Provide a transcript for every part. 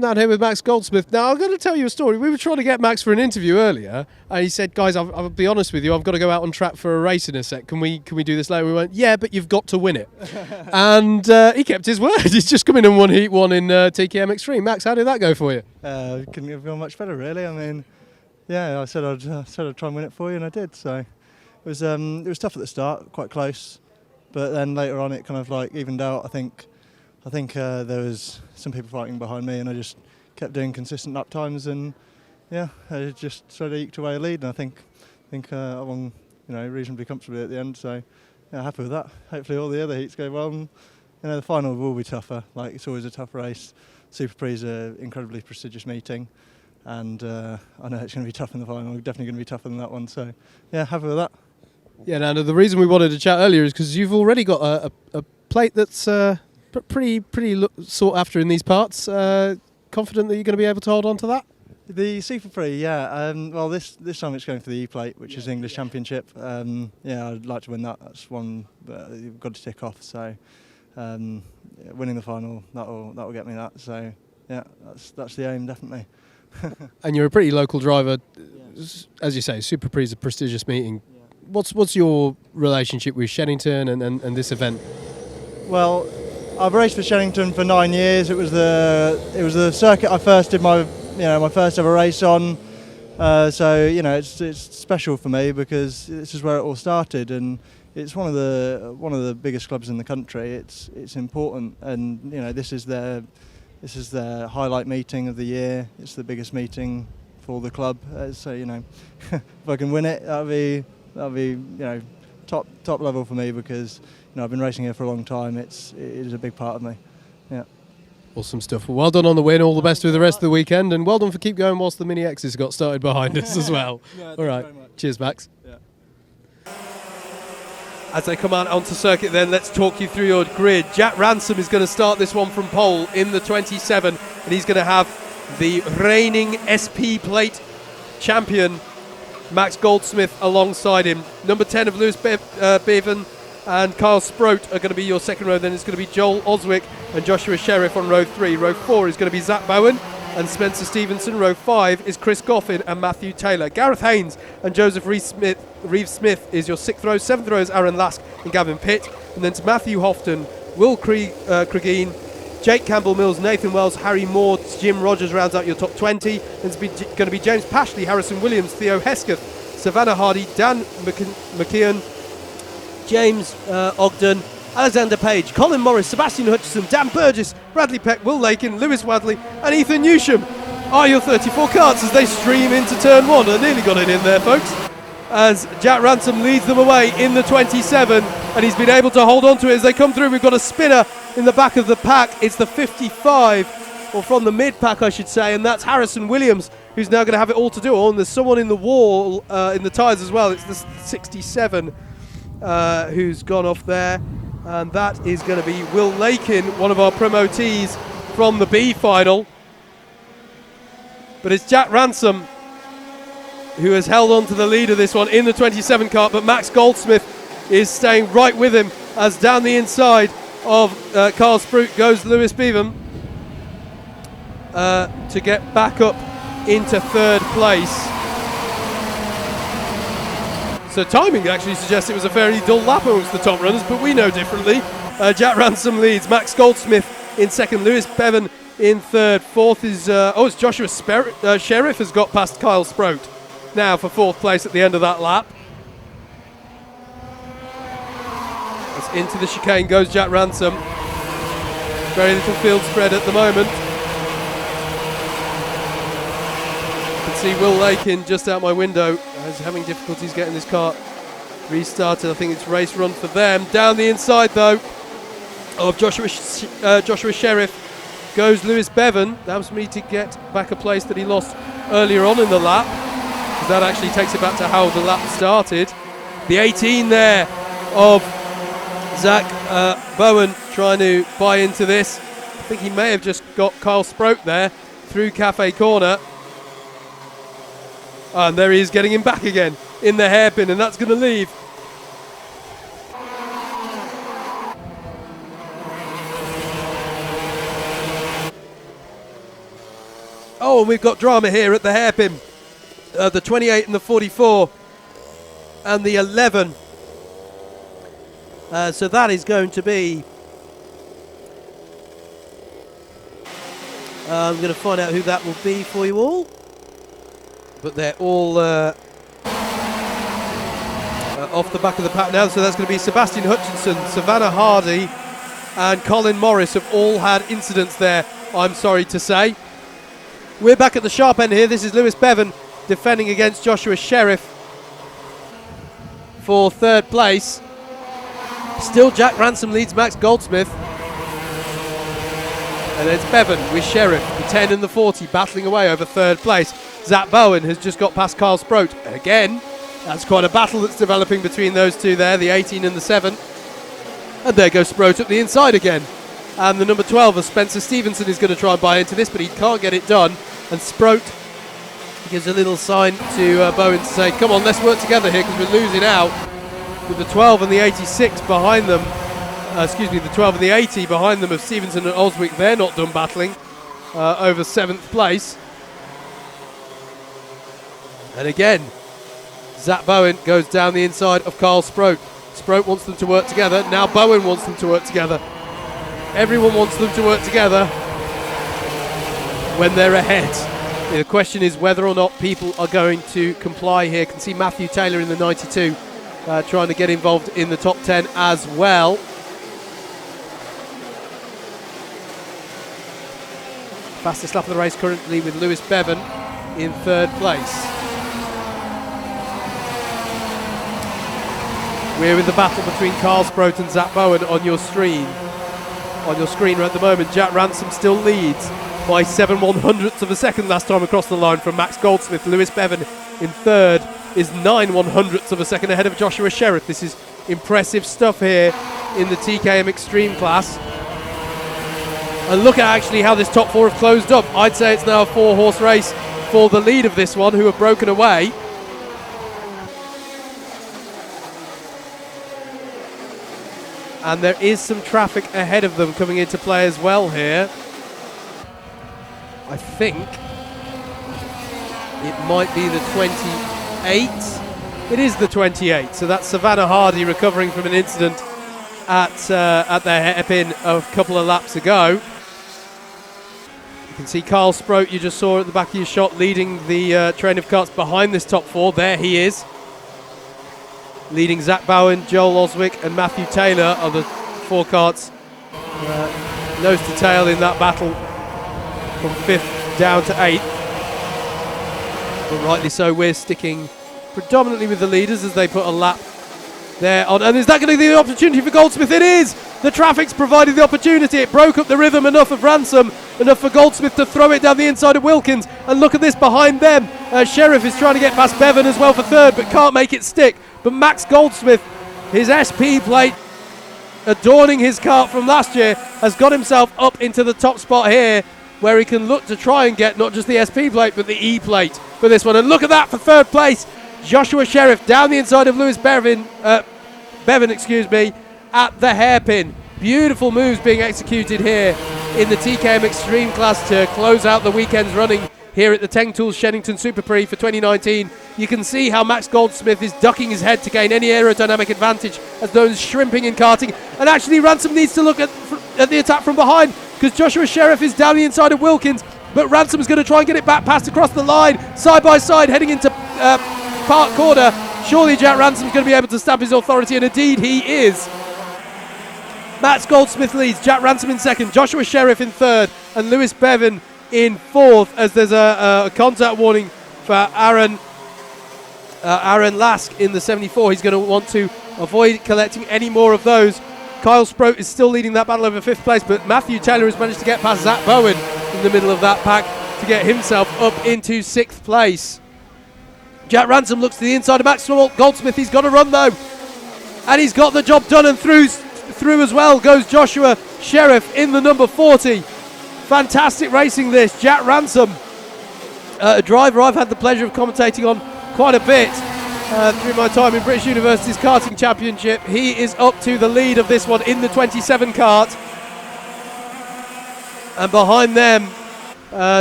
I'm down here with Max Goldsmith. Now, I'm going to tell you a story. We were trying to get Max for an interview earlier, and he said, guys, I'll be honest with you, I've got to go out on track for a race in a sec. Can we do this later? We went, yeah, but you've got to win it. And he kept his word. He's just come in and won Heat 1 in TKM Extreme. Max, how did that go for you? Couldn't have gone much better, really. I mean, yeah, I said I'd try and win it for you, and I did. So it was tough at the start, quite close, but then later on it kind of like evened out. I think there was some people fighting behind me, and I just kept doing consistent lap times, and yeah, I just sort of eked away a lead. And I think I won, reasonably comfortably at the end. So yeah, happy with that. Hopefully all the other heats go well. And, the final will be tougher. Like, it's always a tough race. SuperPrix is an incredibly prestigious meeting, and I know it's going to be tough in the final. Definitely going to be tougher than that one. So yeah, happy with that. Yeah, Nando, the reason we wanted to chat earlier is because you've already got a plate that's pretty sought after in these parts. Confident that you're going to be able to hold on to that? The SuperPrix, yeah. Well, this time it's going for the E-plate, which is the English Championship. Yeah, I'd like to win that. That's one that you've got to tick off. So winning the final, that'll get me that. So yeah, that's the aim, definitely. And you're a pretty local driver, as you say. SuperPrix is a prestigious meeting. Yeah. What's your relationship with Shenington and this event? Well, I've raced for Shenington for 9 years. It was the circuit I first did my first ever race on. So it's special for me because this is where it all started, and it's one of the biggest clubs in the country. It's important, and this is their highlight meeting of the year. It's the biggest meeting for the club. So if I can win it, that'll be top level for me, because I've been racing here for a long time. It is a big part of me. Yeah. Awesome stuff. Well done on the win. All the best with the rest of the weekend, and well done for keep going whilst the Mini X's got started behind us as well. All right. Cheers, Max. Yeah. As they come out onto circuit, then let's talk you through your grid. Jack Ransom is going to start this one from pole in the 27, and he's going to have the reigning SP plate champion Max Goldsmith alongside him. Number 10 of Lewis Bevan and Kyle Sproat are going to be your second row. Then it's going to be Joel Oswick and Joshua Sheriff on row 3. Row 4 is going to be Zach Bowen and Spencer Stevenson. Row 5 is Chris Goffin and Matthew Taylor. Gareth Haynes and Joseph Reeve Smith is your 6th row. 7th row is Aaron Lask and Gavin Pitt. And then to Matthew Houghton, Will Cregeen, Jake Campbell-Mills, Nathan Wells, Harry Moore, Jim Rogers rounds out your top 20. Then it's going to be James Pashley, Harrison Williams, Theo Hesketh, Savannah Hardy, Dan McKeon, James Ogden, Alexander Page, Colin Morris, Sebastian Hutchison, Dan Burgess, Bradley Peck, Will Lakin, Lewis Wadley and Ethan Newsham are your 34 carts as they stream into turn 1. I nearly got it in there, folks. As Jack Ransom leads them away in the 27, and he's been able to hold on to it as they come through. We've got a spinner in the back of the pack. It's the 55, or from the mid-pack I should say, and that's Harrison Williams, who's now going to have it all to do. And there's someone in the wall in the tyres as well. It's the 67 who's gone off there, and that is going to be Will Lakin, one of our promotees from the B final. But it's Jack Ransom who has held on to the lead of this one in the 27 kart, but Max Goldsmith is staying right with him as down the inside of Carl Sprout goes Lewis Bevan to get back up into 3rd place. So timing actually suggests it was a very dull lap amongst the top runners, but we know differently. Jack Ransom leads, Max Goldsmith in 2nd, Lewis Bevan in 3rd. 4th is it's Joshua Sheriff has got past Kyle Sprout now for 4th place at the end of that lap. As into the chicane goes Jack Ransom. Very little field spread at the moment. You can see Will Lakin just out my window is having difficulties getting this kart restarted. I think it's race run for them. Down the inside though of Joshua Sheriff goes Lewis Bevan. That was me to get back a place that he lost earlier on in the lap. That actually takes it back to how the lap started. The 18 there of Zach Bowen trying to buy into this. I think he may have just got Kyle Sprout there through Cafe Corner. And there he is getting him back again in the hairpin, and that's going to leave and we've got drama here at the hairpin. The 28 and the 44 and the 11. So that is going to be... I'm going to find out who that will be for you all. But they're all off the back of the pack now. So that's going to be Sebastian Hutchinson, Savannah Hardy and Colin Morris have all had incidents there, I'm sorry to say. We're back at the sharp end here. This is Lewis Bevan defending against Joshua Sheriff for third place. Still Jack Ransom leads Max Goldsmith. And it's Bevan with Sheriff, the 10 and the 40, battling away over third place. Zach Bowen has just got past Carl Sproat. Again, that's quite a battle that's developing between those two there, the 18 and the 7. And there goes Sproat up the inside again. And the number 12 of Spencer Stevenson is going to try and buy into this, but he can't get it done. And Sproat gives a little sign to Bowen to say, come on, let's work together here because we're losing out. With the 12 and the 86 behind them, the 12 and the 80 behind them of Stevenson and Oswick, they're not done battling over 7th place. And again, Zach Bowen goes down the inside of Carl Sproat. Sproat wants them to work together. Now Bowen wants them to work together. Everyone wants them to work together when they're ahead. The question is whether or not people are going to comply here. Can see Matthew Taylor in the 92 trying to get involved in the top 10 as well. Fastest lap of the race currently with Lewis Bevan in third place. We're in the battle between Carl Sproat and Zach Bowen on your screen. On your screen right at the moment, Jack Ransom still leads by 7/100ths of a second last time across the line from Max Goldsmith. Lewis Bevan in third is 9/100ths of a second ahead of Joshua Sheriff. This is impressive stuff here in the TKM Extreme class. And look at actually how this top four have closed up. I'd say it's now a 4-horse race for the lead of this one, who have broken away. And there is some traffic ahead of them coming into play as well here. I think it might be the 28. It is the 28. So that's Savannah Hardy recovering from an incident at the hairpin a couple of laps ago. You can see Carl Sproat, you just saw at the back of your shot, leading the train of carts behind this top four. There he is. Leading Zach Bowen, Joel Oswick and Matthew Taylor are the four carts nose to tail in that battle from 5th down to 8th. But rightly so, we're sticking predominantly with the leaders as they put a lap there on. And is that going to be the opportunity for Goldsmith? It is! The traffic's provided the opportunity. It broke up the rhythm enough of Ransom, enough for Goldsmith to throw it down the inside of Wilkins. And look at this behind them. Sheriff is trying to get past Bevan as well for third, but can't make it stick. But Max Goldsmith, his SP plate adorning his kart from last year, has got himself up into the top spot here, where he can look to try and get not just the SP plate, but the E plate for this one. And look at that for third place. Joshua Sheriff down the inside of Lewis Bevan, at the hairpin. Beautiful moves being executed here in the TKM Extreme class to close out the weekend's running here at the Teng Tools Shenington SuperPrix for 2019. You can see how Max Goldsmith is ducking his head to gain any aerodynamic advantage as those shrimping in karting. And actually Ransom needs to look at the attack from behind, because Joshua Sheriff is down the inside of Wilkins, but Ransom's going to try and get it back past across the line, side by side, heading into Park Corner. Surely Jack Ransom's going to be able to stamp his authority, and indeed he is. Max Goldsmith leads, Jack Ransom in second, Joshua Sheriff in third, and Lewis Bevan in fourth, as there's a contact warning for Aaron Lask in the 74. He's going to want to avoid collecting any more of those. Kyle Sproat is still leading that battle over 5th place, but Matthew Taylor has managed to get past Zach Bowen in the middle of that pack to get himself up into 6th place. Jack Ransom looks to the inside of Max Goldsmith. He's got to run though, and he's got the job done, and through as well goes Joshua Sheriff in the number 40. Fantastic racing this. Jack Ransom, a driver I've had the pleasure of commentating on quite a bit through my time in British University's karting championship. He is up to the lead of this one in the 27 kart, and behind them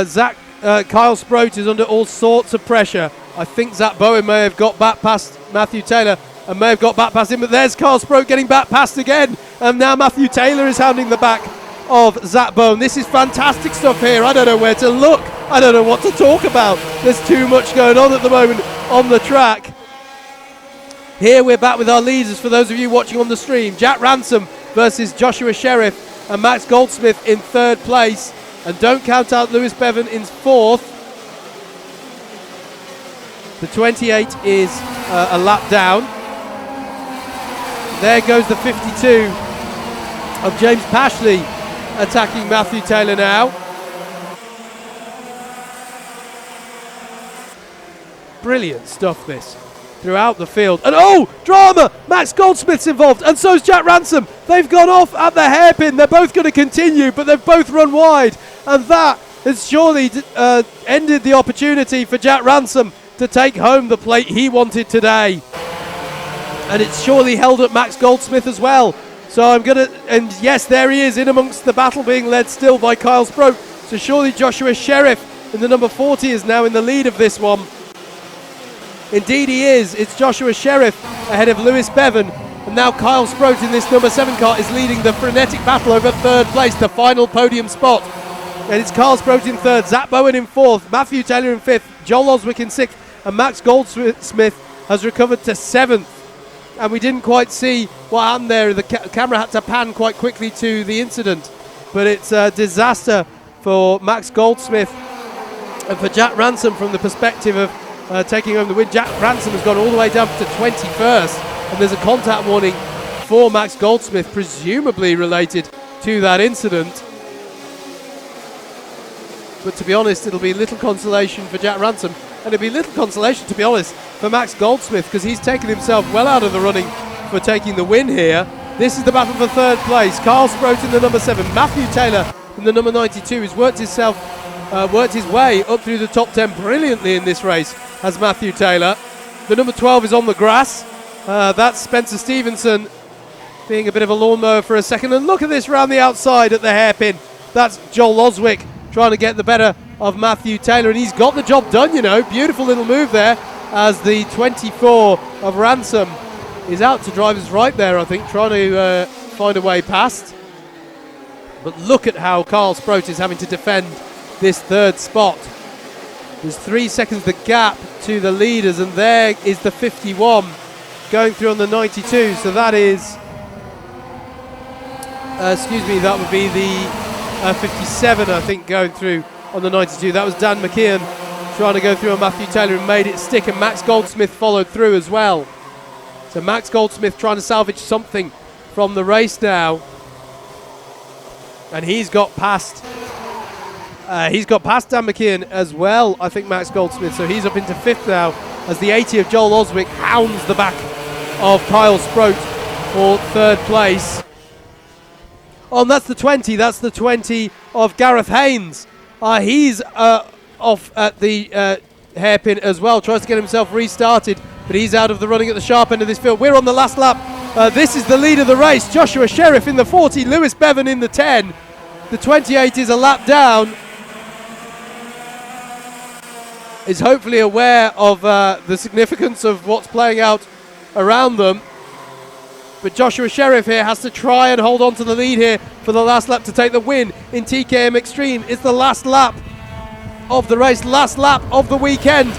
Zach Kyle Sproat is under all sorts of pressure. I think Zach Bowen may have got back past Matthew Taylor and may have got back past him, but there's Kyle Sproat getting back past again, and now Matthew Taylor is hounding the back of Zach Bowen. This is fantastic stuff here. I don't know where to look. I don't know what to talk about. There's too much going on at the moment on the track. Here we're back with our leaders for those of you watching on the stream. Jack Ransom versus Joshua Sheriff and Max Goldsmith in third place. And don't count out Lewis Bevan in fourth. The 28 is a lap down. There goes the 52 of James Pashley attacking Matthew Taylor now. Brilliant stuff this throughout the field. And oh, drama! Max Goldsmith's involved, and so's Jack Ransom. They've gone off at the hairpin. They're both going to continue, but they've both run wide. And that has surely ended the opportunity for Jack Ransom to take home the plate he wanted today. And it's surely held up Max Goldsmith as well. So I'm going to, and yes, there he is in amongst the battle being led still by Kyle Sproat. So surely Joshua Sheriff in the number 40 is now in the lead of this one. Indeed he is. It's Joshua Sheriff ahead of Lewis Bevan. And now Kyle Sproat in this number 7 car is leading the frenetic battle over third place, the final podium spot. And it's Kyle Sproat in third, Zach Bowen in fourth, Matthew Taylor in fifth, Joel Oswick in sixth, and Max Goldsmith has recovered to seventh. And we didn't quite see what happened there. The camera had to pan quite quickly to the incident. But it's a disaster for Max Goldsmith and for Jack Ransom from the perspective of taking home the win. Jack Ransom has gone all the way down to 21st, and there's a contact warning for Max Goldsmith, presumably related to that incident. But to be honest, it'll be little consolation for Jack Ransom, and it'll be little consolation, to be honest, for Max Goldsmith, because he's taken himself well out of the running for taking the win here. This is the battle for third place. Kyle Sproat in the number 7, Matthew Taylor in the number 92. He's worked his way up through the top 10 brilliantly in this race, has Matthew Taylor. The number 12 is on the grass. That's Spencer Stevenson being a bit of a lawnmower for a second. And look at this round the outside at the hairpin. That's Joel Oswick trying to get the better of Matthew Taylor, and he's got the job done, you know. Beautiful little move there as the 24 of Ransom is out to driver's right there, I think, trying to find a way past. But look at how Kyle Sproat is having to defend this third spot. There's 3 seconds the gap to the leaders, and there is the 51 going through on the 92. So that is, that would be the 57, I think, going through on the 92. That was Dan McKeon trying to go through on Matthew Taylor and made it stick, and Max Goldsmith followed through as well. So Max Goldsmith trying to salvage something from the race now, and he's got past Dan McKeon as well, I think, Max Goldsmith. So he's up into 5th now as the 80 of Joel Oswick hounds the back of Kyle Sproat for 3rd place. Oh, and that's the 20. That's the 20 of Gareth Haynes. He's off at the hairpin as well. Tries to get himself restarted, but he's out of the running at the sharp end of this field. We're on the last lap. This is the lead of the race. Joshua Sheriff in the 40. Lewis Bevan in the 10. The 28 is a lap down. Is hopefully aware of the significance of what's playing out around them. But Joshua Sheriff here has to try and hold on to the lead here for the last lap to take the win in TKM Extreme. It's the last lap of the race, last lap of the weekend.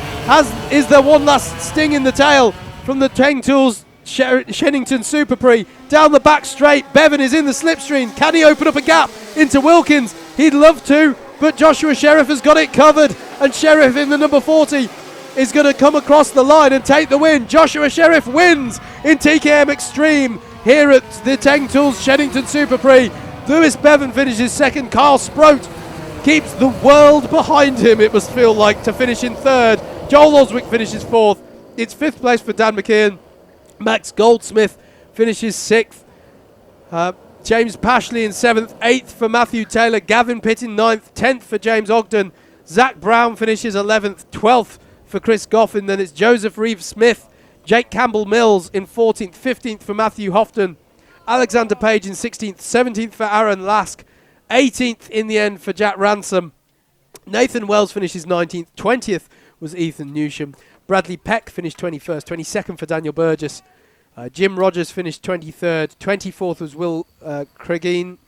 Is there one last sting in the tail from the Teng Tools Shenington SuperPrix? Down the back straight, Bevan is in the slipstream. Can he open up a gap into Wilkins? He'd love to, but Joshua Sheriff has got it covered, and Sheriff in the number 40 is going to come across the line and take the win. Joshua Sheriff wins in TKM Extreme here at the Teng Tools Shenington SuperPrix. Lewis Bevan finishes 2nd. Kyle Sproat keeps the world behind him, it must feel like, to finish in 3rd. Joel Oswick finishes 4th. It's 5th place for Dan McKeon. Max Goldsmith finishes 6th. James Pashley in 7th. 8th for Matthew Taylor. Gavin Pitt in 9th. 10th for James Ogden. Zach Brown finishes 11th. 12th for Chris Goffin. Then it's Joseph Reeves-Smith, Jake Campbell-Mills in 14th, 15th for Matthew Houghton, Alexander Page in 16th, 17th for Aaron Lask, 18th in the end for Jack Ransom, Nathan Wells finishes 19th. 20th was Ethan Newsham. Bradley Peck finished 21st. 22nd for Daniel Burgess. Jim Rogers finished 23rd. 24th was Will Cregeen.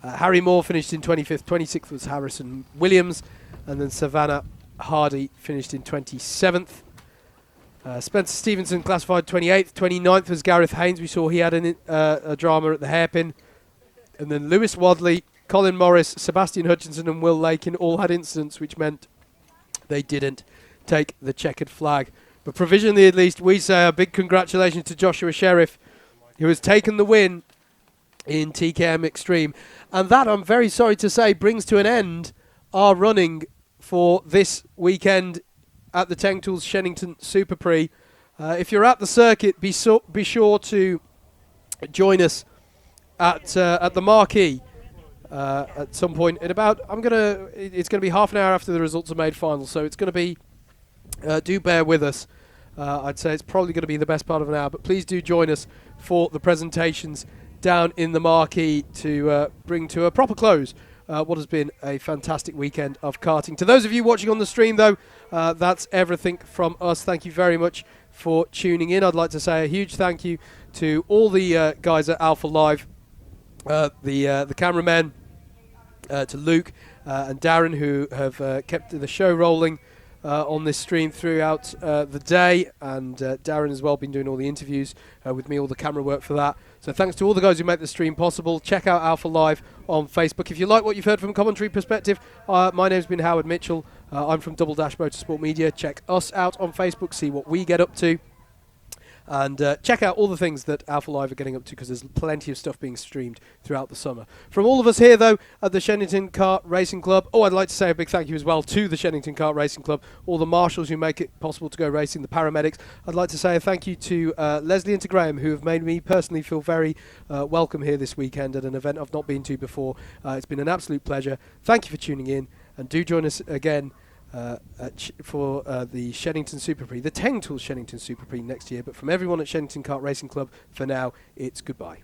Harry Moore finished in 25th. 26th was Harrison Williams. And then Savannah Hardy finished in 27th. Spencer Stevenson classified 28th. 29th was Gareth Haynes. We saw he had a drama at the hairpin. And then Lewis Wadley, Colin Morris, Sebastian Hutchinson and Will Lakin all had incidents which meant they didn't take the checkered flag. But provisionally at least, we say a big congratulations to Joshua Sheriff, who has taken the win in TKM Extreme. And that, I'm very sorry to say, brings to an end our running for this weekend at the Teng Tools Shenington SuperPrix. If you're at the circuit, be sure to join us at the marquee at some point in about, it's going to be half an hour after the results are made final, so it's going to be, do bear with us. I'd say it's probably going to be the best part of an hour, but please do join us for the presentations down in the marquee to bring to a proper close what has been a fantastic weekend of karting. To those of you watching on the stream, though, that's everything from us. Thank you very much for tuning in. I'd like to say a huge thank you to all the guys at Alpha Live, the cameramen, to Luke and Darren, who have kept the show rolling on this stream throughout the day, and Darren has well been doing all the interviews with me, all the camera work for that. So thanks to all the guys who make the stream possible. Check out Alpha Live on Facebook. If you like what you've heard from a commentary perspective, my name's been Howard Mitchell. I'm from Double Dash Motorsport Media. Check us out on Facebook, see what we get up to. And check out all the things that Alpha Live are getting up to, because there's plenty of stuff being streamed throughout the summer. From all of us here, though, at the Shenington Kart Racing Club, I'd like to say a big thank you as well to the Shenington Kart Racing Club, all the marshals who make it possible to go racing, the paramedics. I'd like to say a thank you to Leslie and to Graham, who have made me personally feel very welcome here this weekend at an event I've not been to before. It's been an absolute pleasure. Thank you for tuning in, and do join us again for the Shenington SuperPrix, the Teng Tools Shenington SuperPrix next year. But from everyone at Shenington Kart Racing Club, for now, it's goodbye.